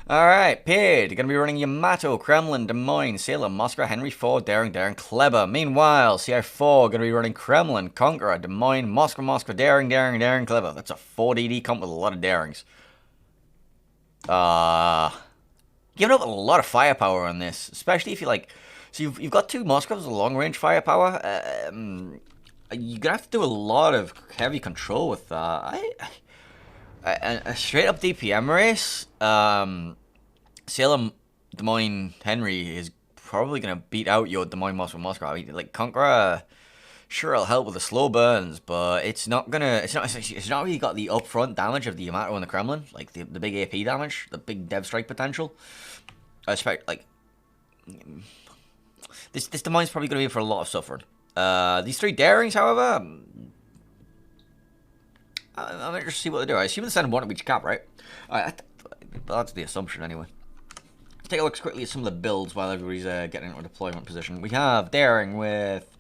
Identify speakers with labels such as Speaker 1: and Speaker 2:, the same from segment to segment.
Speaker 1: Alright, Paid. You're going to be running Yamato, Kremlin, Des Moines, Salem, Moscow, Henry 4, Daring, Daring, Kleber. Meanwhile, CI4 going to be running Kremlin, Conqueror, Des Moines, Moscow, Moscow, Daring, Daring, Daring, Kleber. That's a 4DD comp with a lot of Darings. Giving up a lot of firepower on this, especially if you like. So you've got two Moscows with long range firepower. You're gonna have to do a lot of heavy control with that. A straight up DPM race. Salem, Des Moines, Henry is probably gonna beat out your Des Moines, Moscow, Moscow. I mean, like Conqueror. Sure, it'll help with the slow burns, but it's not gonna. It's not really got the upfront damage of the Yamato and the Kremlin, like the big AP damage, the big dev strike potential. I expect like this Des Moines probably gonna be for a lot of suffering. These three Darings, however, I'm interested to see what they do. I assume they send one of each cap, right? That's the assumption anyway. Let's take a look quickly at some of the builds while everybody's getting into a deployment position. We have Daring with.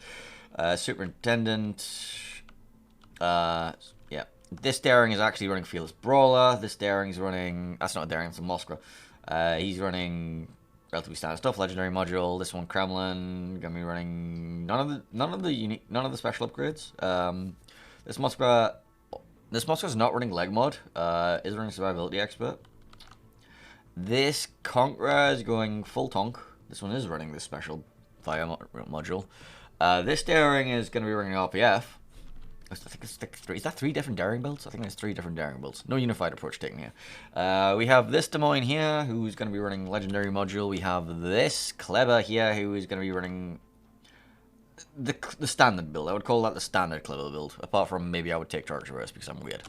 Speaker 1: Superintendent. Yeah. This Daring is actually running Fearless Brawler. This Daring is running. That's not a Daring, it's a Moskva. He's running relatively standard stuff. Legendary module. This one Kremlin gonna be running none of the special upgrades. This Moskva's not running leg mod. Is running survivability expert. This Conqueror is going full tonk. This one is running this special fire module. This Daring is going to be running RPF. I think it's three. Is that three different Daring builds? I think there's three different Daring builds. No unified approach taken here. We have this Des Moines here, who's going to be running Legendary Module. We have this Kleber here, who is going to be running the standard build. I would call that the standard Kleber build. Apart from maybe I would take Charge Reverse because I'm weird.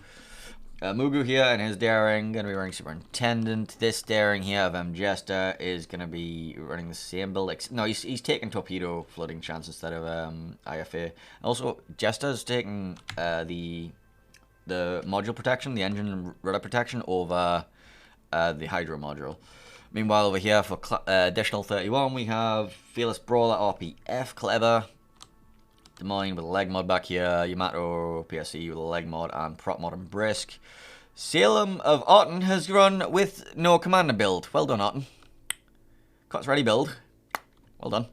Speaker 1: Mugu here and his Daring, going to be running Superintendent. This Daring here of Jester is going to be running the same build. No, he's taking Torpedo Flooding Chance instead of IFA. Also, Jester's taking the module protection, the engine rudder protection over the Hydro module. Meanwhile, over here for additional 31, we have Fearless Brawler, RPF, Kleber. Des Moines with a leg mod back here, Yamato PSC with a leg mod and prop mod and brisk. Salem of Otten has run with no commander build. Well done, Otten. Cuts ready build. Well done.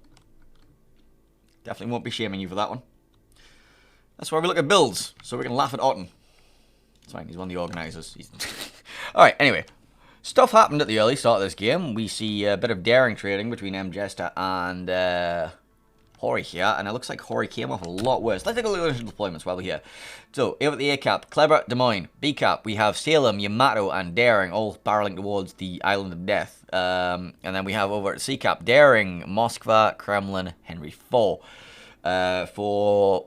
Speaker 1: Definitely won't be shaming you for that one. That's why we look at builds, so we can laugh at Otten. It's fine, he's one of the organisers. Alright, anyway. Stuff happened at the early start of this game. We see a bit of daring trading between Jester and Hori here, and it looks like Hori came off a lot worse. Let's take a look at the deployments while we're here. So, here at the A cap, Kleber, Des Moines. B cap, we have Salem, Yamato, and Daring, all barreling towards the Island of Death. And then we have over at C cap, Daring, Moskva, Kremlin, Henry 4. For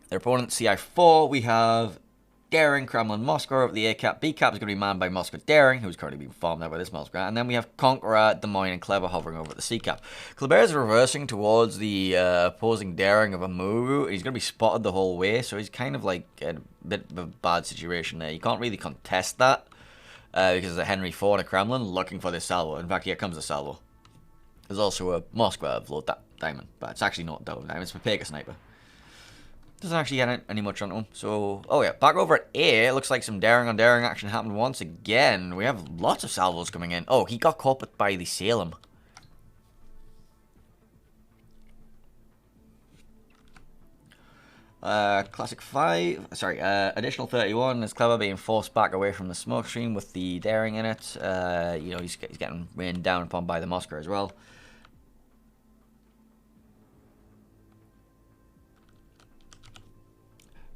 Speaker 1: their opponent, CI4, we have Daring, Kremlin, Moscow over the A cap. B cap is going to be manned by Moscow Daring, who's currently being farmed out by this Moscow. And then we have Conqueror, Des Moines, and Kleber hovering over at the C cap. Kleber is reversing towards the opposing Daring of a Mugu. He's going to be spotted the whole way, so he's kind of like in a bit of a bad situation there. You can't really contest that because of the Henry 4 and a Kremlin looking for this salvo. In fact, here comes the salvo. There's also a Moskva of Low Diamond, but it's actually not Diamond, it's Papega Sniper. Doesn't actually get any much onto him. So, oh yeah, back over at A, it looks like some daring on daring action happened once again. We have lots of salvos coming in. Oh, he got caught by the Salem. Classic 5, sorry, additional 31 is Kleber being forced back away from the smoke screen with the daring in it. You know, he's getting rained down upon by the Moscow as well.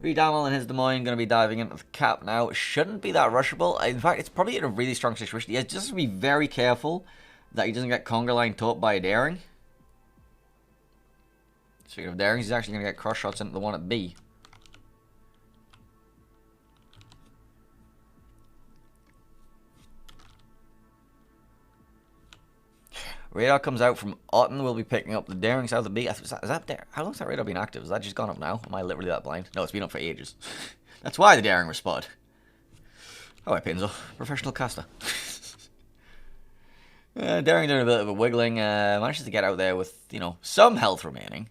Speaker 1: Redamel and his Des Moines going to be diving into the cap now. It shouldn't be that rushable. In fact, it's probably in a really strong situation. He has just to be very careful that he doesn't get conga line taught by a daring. Speaking of darings, he's actually going to get cross shots into the one at B. Radar comes out from Otten. We'll be picking up the daring south of B. Is that there? How long's that radar been active? Has that just gone up now? Am I literally that blind? No, it's been up for ages. That's why the daring was spotted. Alright, Pinzo. Professional caster. Daring doing a bit of a wiggling. Manages to get out there with, you know, some health remaining.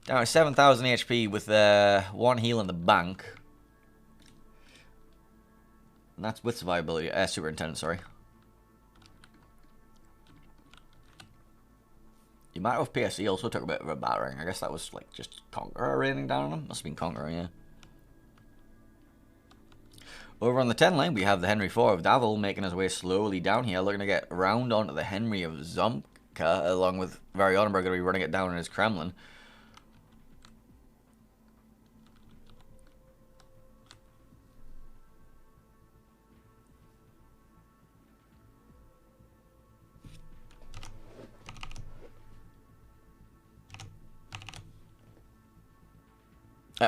Speaker 1: Down at 7,000 HP with one heal in the bank. And that's with survivability. Superintendent, sorry. The amount of PSE also took a bit of a battering. I guess that was like just Conqueror raining down on him. Must have been Conqueror, yeah. Over on the 10 line, we have the Henry IV of Davil making his way slowly down here, looking to get around onto the Henry of Zomka, along with Varianberg going to be running it down in his Kremlin.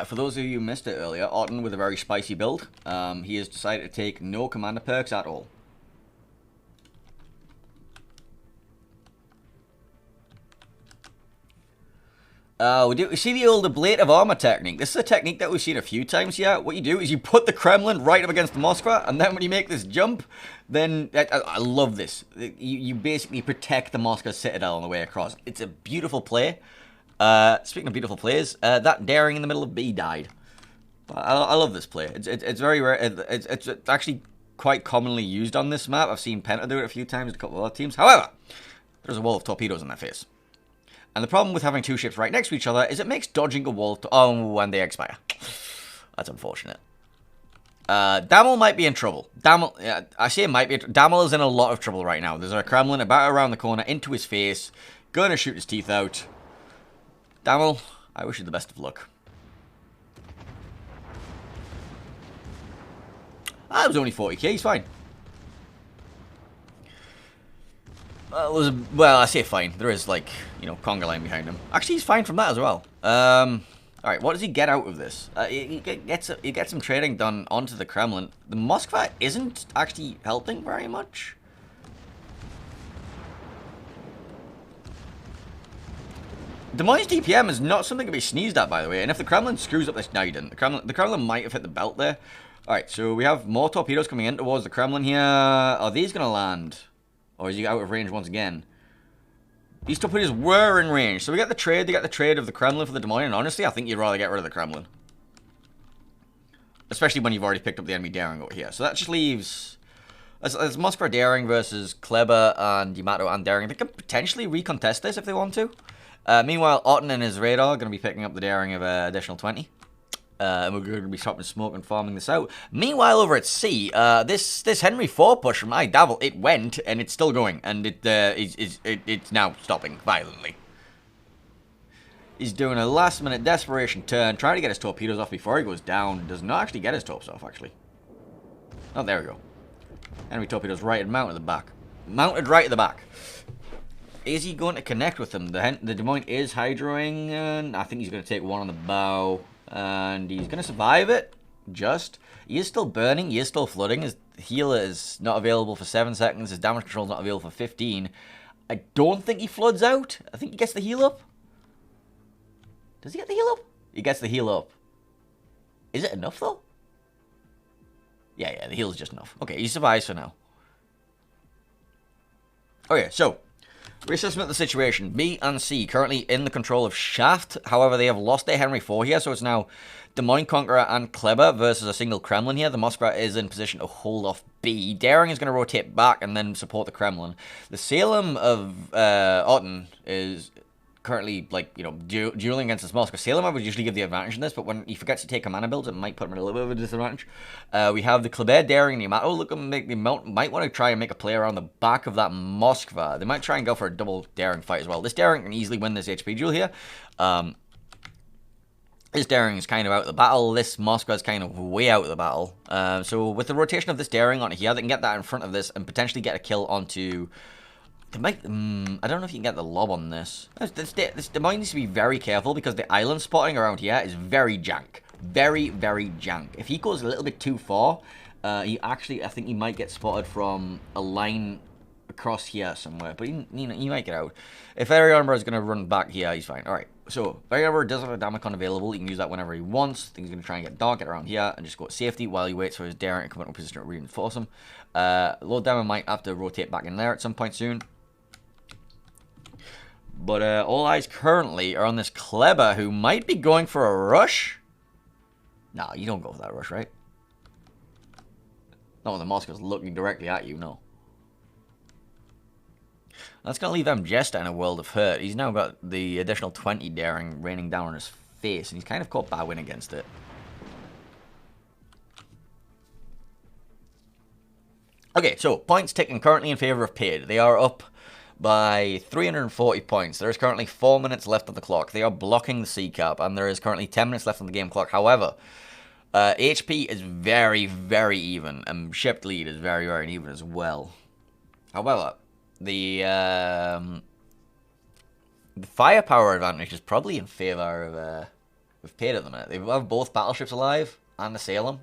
Speaker 1: For those of you who missed it earlier, Otten with a very spicy build. He has decided to take no commander perks at all. We see the old ablative armor technique. This is a technique that we've seen a few times here. What you do is you put the Kremlin right up against the Moskva, and then when you make this jump, then... I love this. You basically protect the Moskva citadel on the way across. It's a beautiful play. Speaking of beautiful plays, that daring in the middle of B died. I love this play. It's very rare. It's actually quite commonly used on this map. I've seen Penta do it a few times with a couple of other teams. However, there's a wall of torpedoes in their face. And the problem with having two ships right next to each other is it makes dodging a wall... Oh, and they expire. That's unfortunate. Damel might be in trouble. Damel, I say might be... Damel is in a lot of trouble right now. There's a Kremlin about around the corner, into his face. Gonna shoot his teeth out. Damel, I wish you the best of luck. That was only 40k, he's fine. Well, I say fine. There is, like, you know, conga line behind him. Actually, he's fine from that as well. Alright, what does he get out of this? He gets some trading done onto the Kremlin. The Moskva isn't actually helping very much. Des Moines DPM is not something to be sneezed at, by the way. And if the Kremlin screws up this... No, he didn't. The Kremlin might have hit the belt there. Alright, so we have more torpedoes coming in towards the Kremlin here. Are these going to land? Or is he out of range once again? These torpedoes were in range. So we got the trade. They got the trade of the Kremlin for the Des Moines. And honestly, I think you'd rather get rid of the Kremlin. Especially when you've already picked up the enemy daring over here. So that just leaves... As Moskva daring versus Kleber and Yamato and daring. They can potentially recontest this if they want to. Meanwhile, Otten and his radar are going to be picking up the daring of additional 20. And we're going to be stopping smoke and farming this out. Meanwhile, over at sea, this Henry IV push from Davil, it went, and it's still going. And it's now stopping violently. He's doing a last-minute desperation turn, trying to get his torpedoes off before he goes down. Does not actually get his torps off, actually. Oh, there we go. Henry torpedoes right and mounted at the back. Mounted right at the back. Is he going to connect with them? The Des Moines is hydroing, and I think he's going to take one on the bow. And he's going to survive it. He is still burning. He is still flooding. His healer is not available for 7 seconds. His damage control is not available for 15. I don't think he floods out. I think he gets the heal up. Does he get the heal up? He gets the heal up. Is it enough, though? Yeah, the heal is just enough. Okay, he survives for now. Okay, so... reassessment of the situation. B and C currently in the control of Shaft. However, they have lost their Henry IV here, so it's now Des Moines Conqueror and Kleber versus a single Kremlin here. The Moskva is in position to hold off B. Daring is going to rotate back and then support the Kremlin. The Salem of Otten is currently, like, you know, dueling against this Moskva. Salem I would usually give the advantage in this, but when he forgets to take commander builds, it might put him at a little bit of a disadvantage. We have the Kleber, Daring, and Yamato. Look, they might want to try and make a play around the back of that Moskva. They might try and go for a double Daring fight as well. This Daring can easily win this HP duel here. This Daring is kind of out of the battle. This Moskva is kind of way out of the battle. So with the rotation of this Daring onto here, they can get that in front of this and potentially get a kill onto... They might, I don't know if you can get the lob on this. This Des Moines needs to be very careful because the island spotting around here is very jank. Very, very jank. If he goes a little bit too far, he actually, I think he might get spotted from a line across here somewhere. But he might get out. If Arianber is going to run back here, he's fine. Alright, so Arianber does have a Damacon available. He can use that whenever he wants. I think he's going to try and get Dark, get around here, and just go to safety while he waits for his Daring to come into a position to reinforce him. Lord Damon might have to rotate back in there at some point soon. But all eyes currently are on this Kleber, who might be going for a rush. No, you don't go for that rush, right? Not when the Moskva's looking directly at you, no. That's going to leave Jester in a world of hurt. He's now got the additional 20 daring raining down on his face, and he's kind of caught bowing against it. Okay, so points taken currently in favor of Paid. They are up by 340 points. There is currently 4 minutes left on the clock. They are blocking the C cap, and there is currently 10 minutes left on the game clock. However, HP is very, very even, and shipped lead is very, very even as well. However, the firepower advantage is probably in favor of Paid at the minute. They have both battleships alive and the Salem,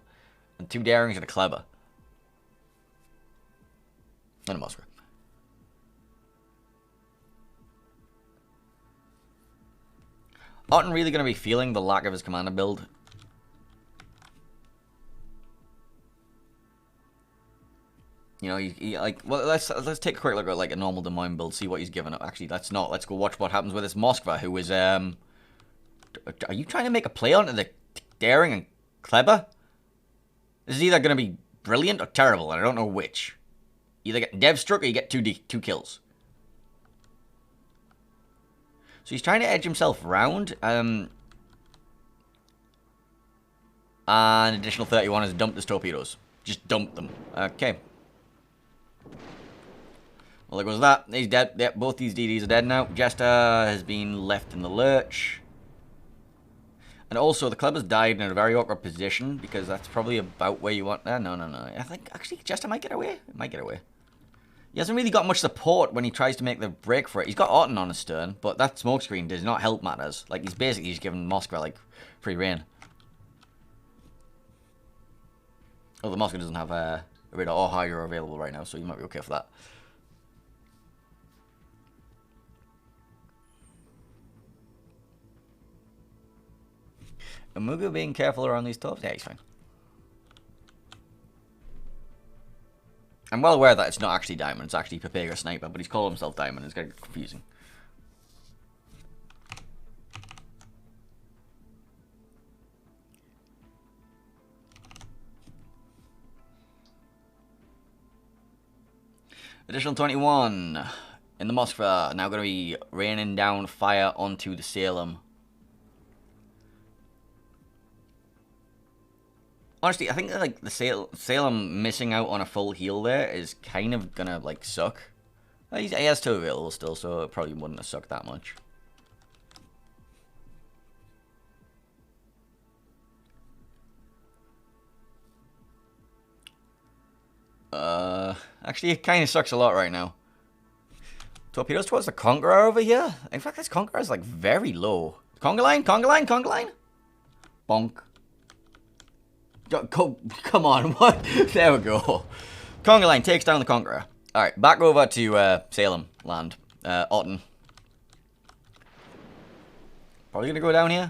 Speaker 1: and 2 Darings and a Kleber. And a Moskva. Otten really going to be feeling the lack of his commander build. You know, he like, well, let's take a quick look at like a normal Des Moines build, see what he's given up. Actually, let's not. Let's go watch what happens with this Moskva, who is are you trying to make a play onto the Daring and Kleber? This is either going to be brilliant or terrible, and I don't know which. Either get dev struck or you get 2 kills. So he's trying to edge himself around. An additional 31 is dump his torpedoes. Just dump them. Okay. Well, there goes that. He's dead. Yep, both these DDs are dead now. Jester has been left in the lurch. And also, the club has died in a very awkward position, because that's probably about where you want... no. I think, actually, Jester might get away. It might get away. He hasn't really got much support when he tries to make the break for it. He's got Otten on his stern, but that smokescreen does not help matters. Like, he's basically just giving Moskva, like, free reign. Oh, the Moskva doesn't have a radar or higher available right now, so you might be okay for that. Amugu being careful around these tops? Yeah, he's fine. I'm well aware that it's not actually Diamond, it's actually Papega Sniper, but he's called himself Diamond, it's getting confusing. Additional 21 in the Moskva, now going to be raining down fire onto the Salem. Honestly, I think that, like, the Salem missing out on a full heal there is kind of gonna, like, suck. He has 2 available still, so it probably wouldn't have sucked that much. Actually, it kind of sucks a lot right now. Torpedoes towards the Conqueror over here? In fact, this Conqueror is, like, very low. Conga line, conga line, conga line! Bonk. Come on, what? There we go. Conga line takes down the Conqueror. Alright, back over to Salem land. Otten. Probably gonna go down here.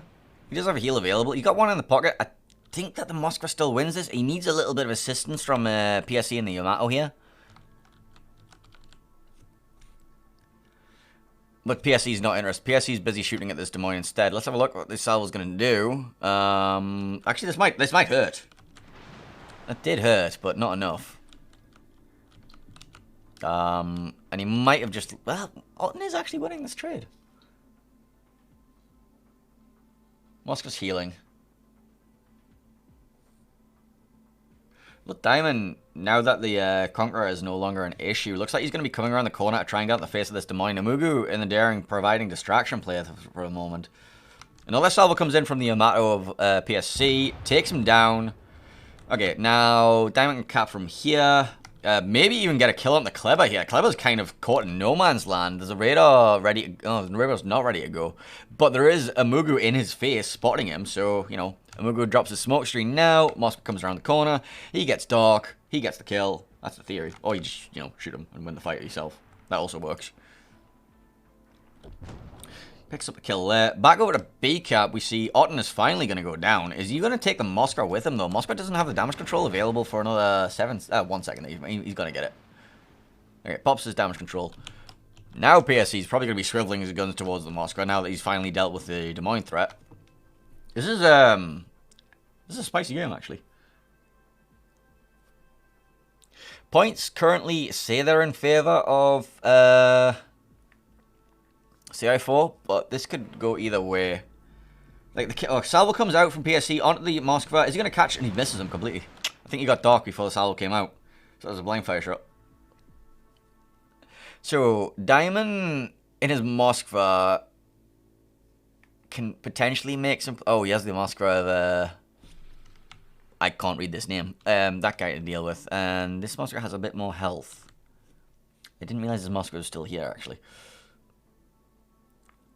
Speaker 1: He does have a heal available. He got one in the pocket. I think that the Moskva still wins this. He needs a little bit of assistance from PSC and the Yamato here. But PSC's not interested. PSC's busy shooting at this Des Moines instead. Let's have a look what this salvo's gonna do. Actually, this might hurt. That did hurt, but not enough. And he might have just... Well, Otten is actually winning this trade. Moskva's healing. Look, Diamond, now that the Conqueror is no longer an issue, looks like he's going to be coming around the corner to try and get in the face of this Des Moines. Amugu in the Daring providing distraction play for a moment. Another salvo comes in from the Yamato of PSC, takes him down. Okay, now Diamond can cap from here. Maybe even get a kill on the Kleber here. Kleber's kind of caught in no man's land. There's a radar ready to... Oh, the radar's not ready to go. But there is Amugu in his face spotting him, so, you know... Amugu drops his smoke screen now. Moskva comes around the corner. He gets dark. He gets the kill. That's the theory. Or you just, you know, shoot him and win the fight yourself. That also works. Picks up a kill there. Back over to B-Cap, we see Otten is finally going to go down. Is he going to take the Moskva with him, though? Moskva doesn't have the damage control available for another 1 second. He's going to get it. Okay, pops his damage control. Now PSC's probably going to be swiveling his guns towards the Moskva now that he's finally dealt with the Des Moines threat. This is a spicy game, actually. Points currently say they're in favor of CI4, but this could go either way. Like, Salvo comes out from PSC onto the Moskva. Is he going to catch? And he misses him completely. I think he got dark before the Salvo came out. So that was a blind fire shot. So, Diamond in his Moskva can potentially make some... Oh, he has the Moskva of... I can't read this name. That guy to deal with. And this Moskva has a bit more health. I didn't realize his Moskva was still here, actually.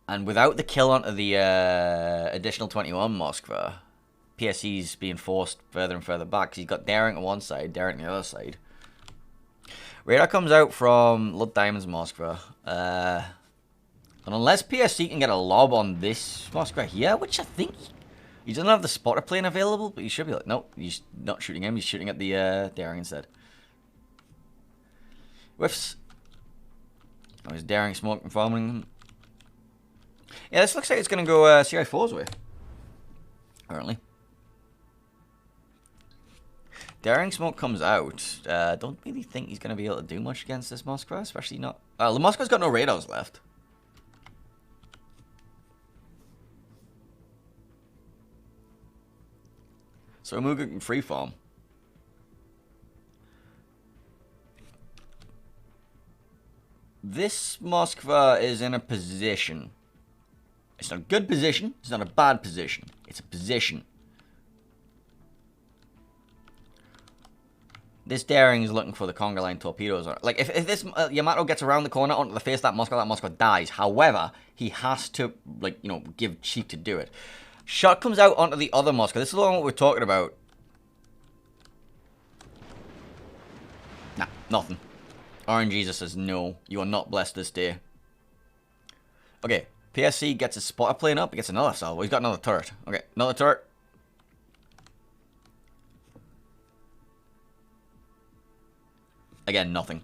Speaker 1: And without the kill onto the additional 21 Moskva, PSC's being forced further and further back. Because he's got Daring on one side, Daring on the other side. Radar comes out from Blood Diamond's Moskva. And unless PSC can get a lob on this Moskva here, which I think... He doesn't have the spotter plane available, but he should be like... Nope, he's not shooting him. He's shooting at the Daring instead. Whiffs. Oh, he's Daring smoke and farming him. Yeah, this looks like it's going to go CI4's way. Apparently. Daring smoke comes out. Don't really think he's going to be able to do much against this Moskva, especially not... the Moskva's got no radars left. So Amuga can freeform. This Moskva is in a position. It's not a good position. It's not a bad position. It's a position. This Daring is looking for the conga line torpedoes. Like, if this Yamato gets around the corner onto the face of that Moskva dies. However, he has to, like, you know, give cheek to do it. Shot comes out onto the other Moskva. This is the one we're talking about. Nah, nothing. RNG says, no, you are not blessed this day. Okay, PSC gets his spotter plane up. He gets another salvo. He's got another turret. Okay, another turret. Again, nothing.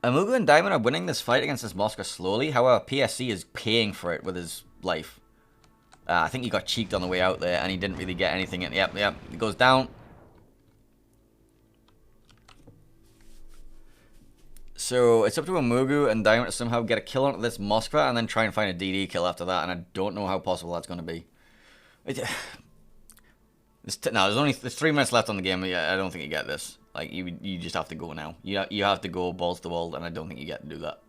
Speaker 1: Amuga and Diamond are winning this fight against this Moskva slowly. However, PSC is paying for it with his life. I think he got cheeked on the way out there, and he didn't really get anything in. Yep, he goes down. So, it's up to Amuga and Diamond to somehow get a kill onto this Moskva, and then try and find a DD kill after that, and I don't know how possible that's going to be. There's 3 minutes left on the game. I don't think you get this. Like, you just have to go now. You have to go balls to wall, and I don't think you get to do that.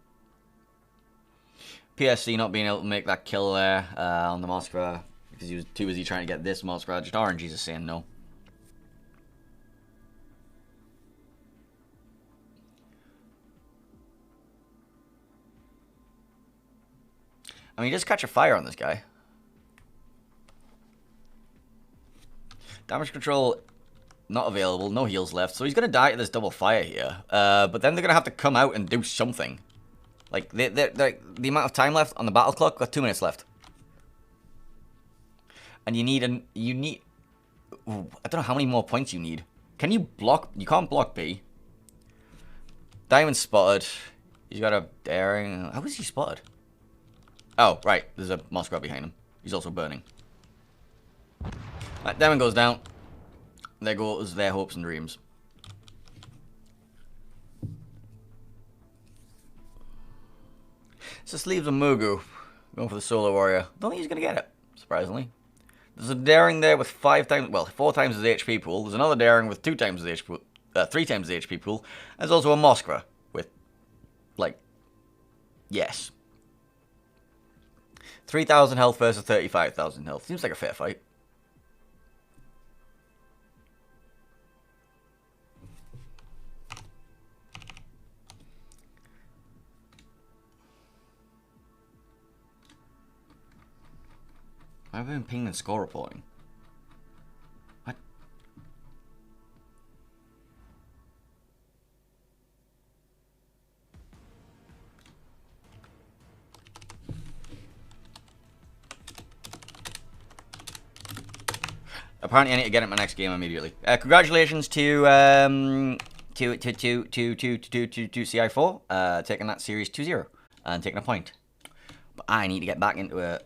Speaker 1: PSC not being able to make that kill there on the Moskva because he was too busy trying to get this Moskva. Just RNG's is saying no. I mean, just catch a fire on this guy. Damage control not available. No heals left. So he's going to die to this double fire here. But then they're going to have to come out and do something. Like, the amount of time left on the battle clock, got 2 minutes left. And you need... I don't know how many more points you need. Can you block... You can't block B. Diamond spotted. He's got a Daring... How is he spotted? Oh, right. There's a Moskva behind him. He's also burning. Right, Diamond goes down. There goes their hopes and dreams. So this leaves a Mugu going for the Solar Warrior. Don't think he's going to get it, surprisingly. There's a Daring there with 4 times his HP pool. There's another Daring with 2 times his HP pool, 3 times his HP pool. There's also a Moskva with, like, yes. 3,000 health versus 35,000 health. Seems like a fair fight. I've been pinging score reporting. What? Apparently, I need to get it in my next game immediately. Congratulations to CI4 taking that series 2-0 and taking a point. But I need to get back into it.